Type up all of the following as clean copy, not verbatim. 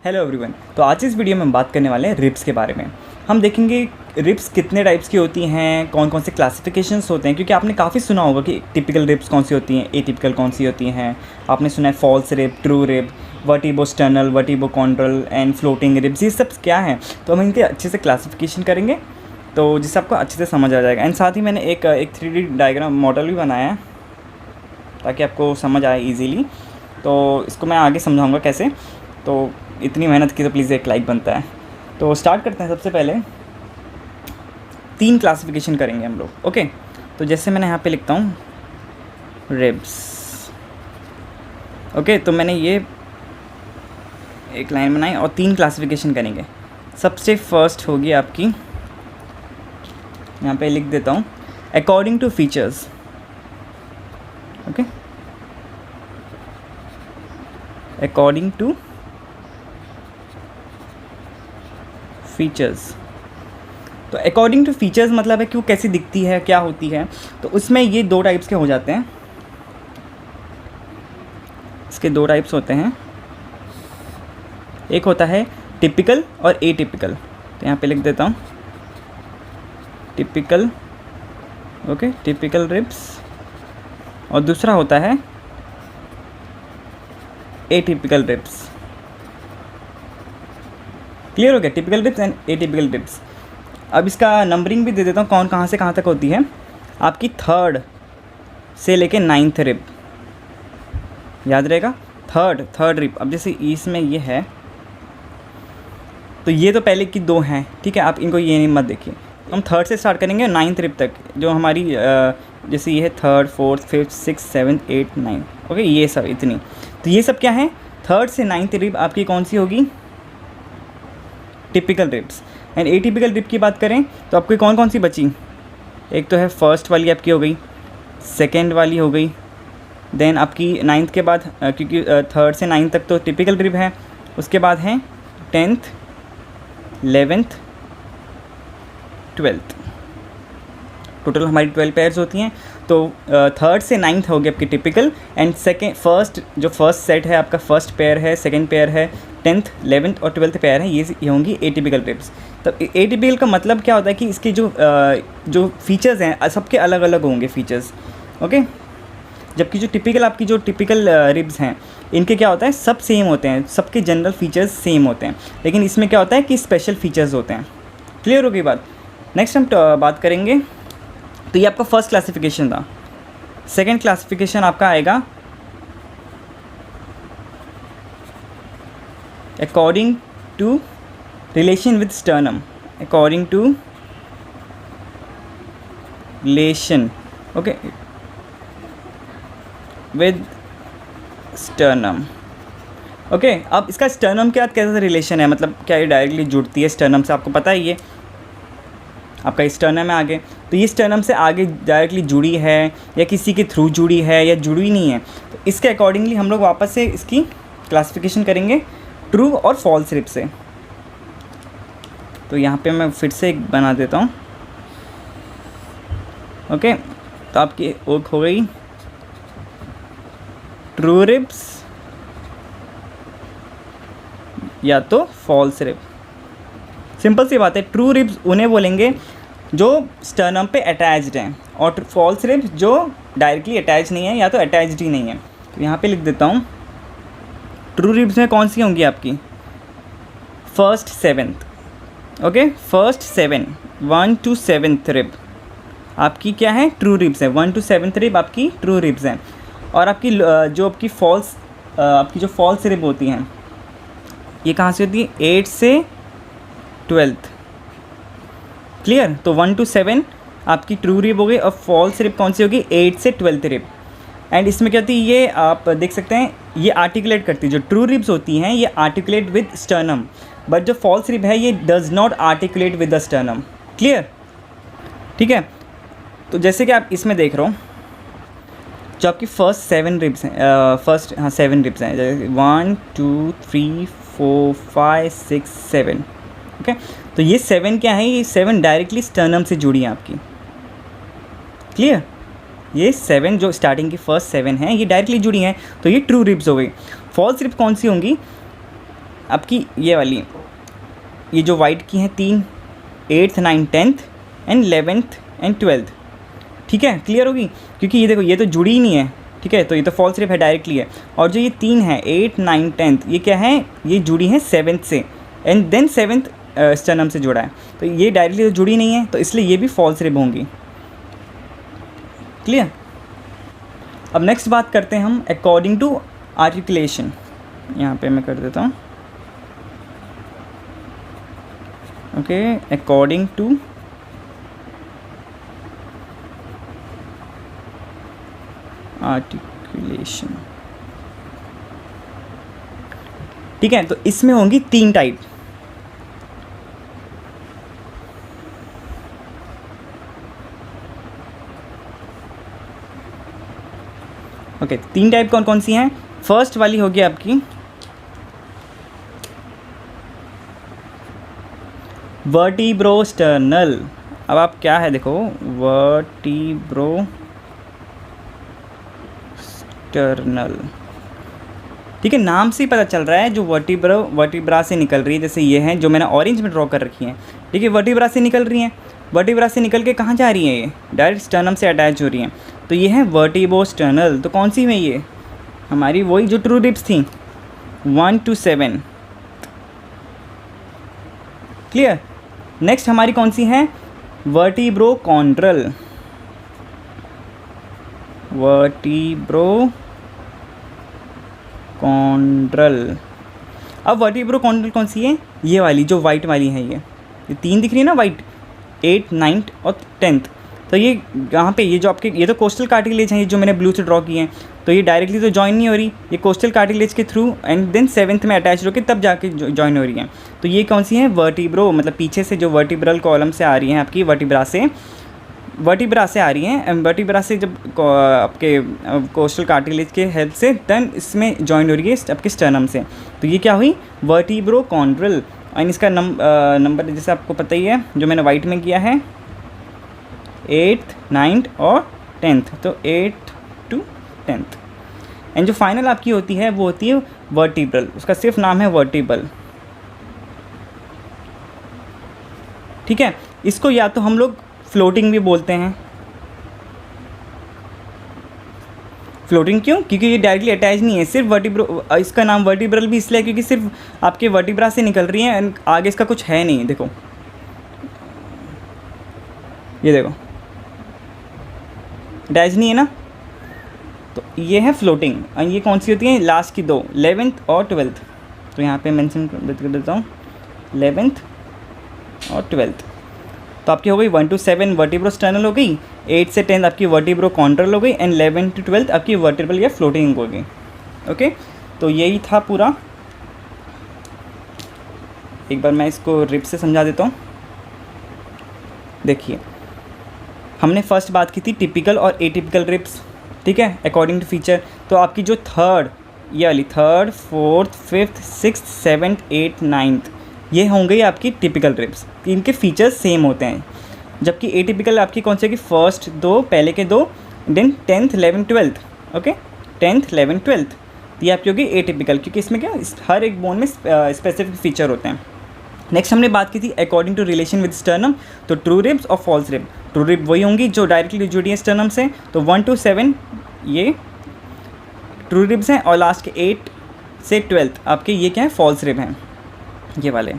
Hello everyone. तो आज इस वीडियो में हम बात करने वाले हैं रिब्स के बारे में। हम देखेंगे रिब्स कितने टाइप्स की होती हैं, कौन कौन से क्लासिफिकेशंस होते हैं, क्योंकि आपने काफ़ी सुना होगा कि टिपिकल रिब्स कौन सी होती हैं, एटिपिकल कौन सी होती हैं। आपने सुना है false rib, true rib, vertebrosternal, vertebrochondral and floating ribs, ये सब क्या हैं। तो हम इनके अच्छे से क्लासिफिकेशन करेंगे तो जिससे आपको अच्छे से समझ आ जाएगा। एंड साथ ही मैंने एक 3D डायग्राम मॉडल भी बनाया है ताकि आपको समझ आए ईजीली। तो इसको मैं आगे समझाऊंगा कैसे। तो इतनी मेहनत की तो प्लीज़ एक लाइक बनता है। तो स्टार्ट करते हैं। सबसे पहले 3 क्लासिफिकेशन करेंगे हम लोग। ओके, तो जैसे मैंने यहाँ पे लिखता हूँ रिब्स। ओके, तो मैंने ये एक लाइन बनाई और 3 क्लासिफिकेशन करेंगे। सबसे फर्स्ट होगी आपकी, यहाँ पे लिख देता हूँ, according to features. Okay, according to features. तो अकॉर्डिंग टू फीचर्स मतलब है कि वो कैसी दिखती है, क्या होती है। तो उसमें ये 2 टाइप्स के हो जाते हैं। इसके 2 टाइप्स होते हैं, एक होता है टिपिकल और एटिपिकल। तो यहाँ पे लिख देता हूँ टिपिकल। Okay, typical ribs. और दूसरा होता है एटिपिकल रिब्स। क्लियर हो गया, typical ribs and atypical ribs. अब इसका नंबरिंग भी दे देता हूँ, कौन कहाँ से कहाँ तक होती है। आपकी 3rd से लेके 9th रिब याद रहेगा। Third rib. अब जैसे इसमें ये है तो ये तो पहले की 2 हैं, ठीक है। आप इनको ये नहीं मत देखिए। हम 3rd से स्टार्ट करेंगे 9th रिब तक, जो हमारी जैसे ये है 3rd 4th 5th 6th 7th 8th 9। Okay, ये सब इतनी। तो ये सब क्या है, 3rd से 9th रिब आपकी कौन सी होगी, typical ribs. And atypical rib की बात करें तो आपकी कौन कौन सी बची, एक तो है फर्स्ट वाली आपकी हो गई, सेकेंड वाली हो गई, देन आपकी 9th के बाद क्योंकि 3rd से 9th तक तो टिपिकल रिब है, उसके बाद है 10th 11th 12th। टोटल हमारी 12 पेयर्स होती हैं। तो 3rd से 9th हो गई आपकी टिपिकल। एंड फर्स्ट सेट है आपका, फर्स्ट पेयर है, सेकंड पेयर है, 10th 11th और 12th पेयर है, ये होंगी एटिपिकल रिब्स। तो एटिपिकल का मतलब क्या होता है कि इसके जो फीचर्स हैं सबके अलग अलग होंगे फीचर्स। ओके, जबकि जो टिपिकल रिब्स हैं इनके क्या होता है, सब सेम होते हैं, सबके जनरल फीचर्स सेम होते हैं, लेकिन इसमें क्या होता है कि स्पेशल फीचर्स होते हैं। क्लियर हो गई बात। नेक्स्ट हम बात करेंगे, तो ये आपका फर्स्ट क्लासिफिकेशन था। सेकेंड क्लासिफिकेशन आपका आएगा according to relation with sternum. According to relation, okay, with sternum. Okay, अब इसका स्टर्नम के साथ कैसा रिलेशन है, मतलब क्या ये डायरेक्टली जुड़ती है स्टर्नम से, आपको पता है ये आपका स्टर्नम है आगे। तो ये स्टर्नम से आगे डायरेक्टली जुड़ी है या किसी के थ्रू जुड़ी है या जुड़ी नहीं है। तो इसके अकॉर्डिंगली हम लोग वापस से इसकी क्लासिफिकेशन करेंगे ट्रू और फॉल्स रिब से। तो यहाँ पे मैं फिर से एक बना देता हूँ। ओके, तो आपकी ओक हो गई ट्रू रिब्स या तो फॉल्स रिब। सिंपल सी बात है, ट्रू रिब्स उन्हें बोलेंगे जो स्टर्नम पे अटैच्ड हैं, और फॉल्स रिब्स जो डायरेक्टली अटैच नहीं है या तो अटैच्ड ही नहीं है। तो यहाँ पे लिख देता हूँ ट्रू रिब्स में कौन सी होंगी आपकी, 1st 7th। Okay, 1st 7 1 to 7th rib आपकी क्या है, ट्रू रिब्स है। 1 to 7th रिब आपकी ट्रू रिब्स हैं। और आपकी जो आपकी जो फॉल्स रिब होती हैं ये कहाँ से होती है, 8 से 12th। क्लियर। तो 1 to 7 आपकी ट्रू रिब हो गई, और फॉल्स रिब कौन सी होगी, 8 से 12th रिब। एंड इसमें क्या होती है, ये आप देख सकते हैं, ये आर्टिकुलेट करती है। जो ट्रू रिब्स होती हैं ये आर्टिकुलेट विद स्टर्नम, बट जो फॉल्स रिब है ये does not articulate with the sternum. Clear, ठीक है। तो जैसे कि आप इसमें देख रहे हो, जो आपकी फर्स्ट 7 रिब्स हैं, 7 रिब्स हैं, जैसे 1 2 3 4 5 6 7। ओके, तो ये 7 क्या है, ये 7 डायरेक्टली स्टर्नम से जुड़ी हैं आपकी। क्लियर, ये 7 जो स्टार्टिंग की फर्स्ट 7 हैं ये डायरेक्टली जुड़ी हैं, तो ये ट्रू रिब्स हो गई। फॉल्स रिब्स कौन सी होंगी, आपकी ये वाली, ये जो वाइट की हैं 3, 8th 9th 10th and 11th and 12th, ठीक है, क्लियर होगी, क्योंकि ये देखो ये तो जुड़ी ही नहीं है, ठीक है, तो ये तो फॉल्स रिप है डायरेक्टली है। और जो ये 3 है 8 9 10th, ये क्या है, ये जुड़ी है 7th से एंड देन 7th स्टर्नम से जुड़ा है, तो ये डायरेक्टली तो जुड़ी नहीं है, तो इसलिए ये भी फॉल्स रिप होंगी, क्लियर। अब नेक्स्ट बात करते हैं हम अकॉर्डिंग टू आर्टिकुलेशन, यहाँ पे मैं कर देता हूँ, ओके, अकॉर्डिंग टू आर्टिकुलेशन, ठीक है, तो इसमें होंगी 3 टाइप। ओके, 3 टाइप कौन कौन सी हैं। फर्स्ट वाली होगी आपकी वर्टिब्रोस्टर्नल। अब आप क्या है देखो, वर्टिब्रोस्टर्नल, ठीक है, नाम से ही पता चल रहा है जो वर्टिब्रा से निकल रही है, जैसे ये हैं जो मैंने ऑरेंज में ड्रॉ कर रखी हैं, ठीक है, वर्टिब्रा से निकल रही हैं। वर्टिब्रा से निकल के कहाँ जा रही हैं, ये डायरेक्ट स्टर्नम से अटैच हो रही हैं, तो ये है वर्टिब्रोस्टर्नल। तो कौन सी में, ये हमारी वही जो ट्रू रिब्स थी 1 to 7, क्लियर। नेक्स्ट हमारी कौन सी है, वर्टिब्रोकॉन्ड्रल, वर्टिब्रोकॉन्ड्रल। अब वर्टिब्रोकॉन्ड्रल कौन सी है, ये वाली जो वाइट वाली है, ये 3 दिख रही है ना वाइट, 8 9 और 10th, तो ये यहाँ पे ये जो आपके ये तो कोस्टल कार्टिलेज हैं, ये जो मैंने ब्लू से ड्रॉ किए हैं, तो ये डायरेक्टली तो जॉइन नहीं हो रही, ये कोस्टल कार्टिलेज के थ्रू एंड देन 7th में अटैच होकर तब जाके जॉइन हो रही हैं। तो ये कौन सी है, वर्टिब्रो, मतलब पीछे से जो वर्टिब्रल कॉलम से आ रही हैं आपकी, वर्टिब्रा से आ रही हैं, वर्टिब्रा से जब आपके कोस्टल कार्टिलेज के हेल्प से देन इसमें जॉइन हो रही है आपके स्टर्नम से, तो ये क्या हुई, वर्टिब्रोकॉन्ड्रल। एंड इसका नंबर जैसे आपको पता ही है, जो मैंने वाइट में किया है 8th 9th और 10th, तो 8th to 10th। एंड जो फाइनल आपकी होती है वो होती है वर्टिब्रल, उसका सिर्फ नाम है वर्टिब्रल, ठीक है। इसको या तो हम लोग फ्लोटिंग भी बोलते हैं, फ्लोटिंग क्यों, क्योंकि ये डायरेक्टली अटैच नहीं है, सिर्फ वर्टिब्रो, इसका नाम वर्टिब्रल भी इसलिए क्योंकि सिर्फ आपके वर्टिब्रा से निकल रही है एंड आगे इसका कुछ है नहीं, देखो ये देखो अटैच नहीं है ना, तो ये है फ्लोटिंग। और ये कौन सी होती है, लास्ट की 2, 11th और 12th, तो यहाँ पे मेंशन कर देता हूँ 11th और 12th। तो आपकी हो गई 1 to 7 वर्टिब्रोस्टर्नल हो गई, 8 से 10 आपकी वर्टिब्रोकॉन्ड्रल हो गई एंड 11 to 12 आपकी वर्टिब्रल या फ्लोटिंग हो गई, ओके। तो यही था पूरा, एक बार मैं इसको रिप से समझा देता हूँ। देखिए, हमने फर्स्ट बात की थी टिपिकल और एटिपिकल रिप्स, ठीक है, अकॉर्डिंग टू फीचर। तो आपकी जो थर्ड, ये वाली 3rd 4th 5th 6th 7th 8th 9th, ये होंगे आपकी टिपिकल रिप्स, इनके फीचर्स सेम होते हैं। जबकि एटिपिकल आपकी कौन सी होगी, फर्स्ट 2, पहले के 2, then 10th 11th 12th, okay, 10th 11th 12th, ये आपकी होगी एटिपिकल, क्योंकि इसमें क्या हर एक बोन में स्पेसिफिक फीचर होते हैं। नेक्स्ट हमने बात की थी according to relation with sternum, तो ट्रू रिब्स और फॉल्स रिब। ट्रू रिब वही होंगी जो डायरेक्टली जुड़ी है स्टर्नम से, तो 1 to 7 ये ट्रू रिब्स हैं और लास्ट के 8 से 12th आपके ये क्या है, फॉल्स रिब हैं, ये वाले।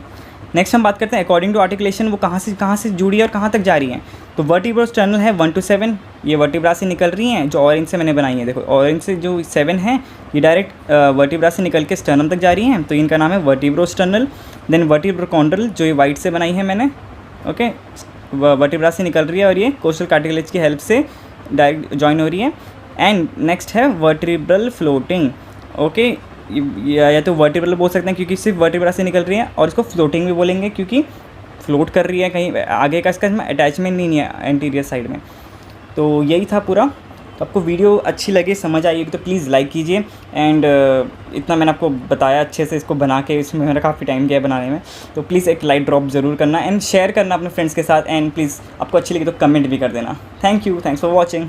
नेक्स्ट हम बात करते हैं अकॉर्डिंग टू आर्टिकुलेशन, वो कहाँ से जुड़ी है और कहाँ तक जा रही है। तो वर्टिब्रोस्टर्नल है 1 to 7, ये वर्टिब्रा से निकल रही हैं, जो ऑरेंज से मैंने बनाई है, देखो ऑरेंज से जो 7 है ये डायरेक्ट वर्टिब्रा से निकल के स्टर्नम तक जा रही हैं, तो इनका नाम है वर्टिब्रोस्टर्नल। देन वर्टिब्रोकॉन्ड्रल जो ये वाइट से बनाई है मैंने, ओके, वर्टिब्रा से निकल रही है और ये कोस्टल कार्टिलेज की हेल्प से डायरेक्ट जॉइन हो रही है। एंड नेक्स्ट है वर्टिब्रल फ्लोटिंग, ओके, या तो वर्टिब्रल बोल सकते हैं क्योंकि सिर्फ वर्टिब्रा से निकल रही है, और इसको फ्लोटिंग भी बोलेंगे क्योंकि फ्लोट कर रही है, कहीं आगे का इसका अटैचमेंट नहीं है एंटीरियर साइड में। तो यही था पूरा। तो आपको वीडियो अच्छी लगे, समझ आई तो प्लीज़ लाइक कीजिए। एंड इतना मैंने आपको बताया अच्छे से इसको बना के, इसमें मेरा काफ़ी टाइम गया बनाने में, तो प्लीज़ एक लाइक ड्रॉप ज़रूर करना एंड शेयर करना अपने फ्रेंड्स के साथ, एंड प्लीज़ आपको अच्छी लगी तो कमेंट भी कर देना। Thank you, thanks for watching.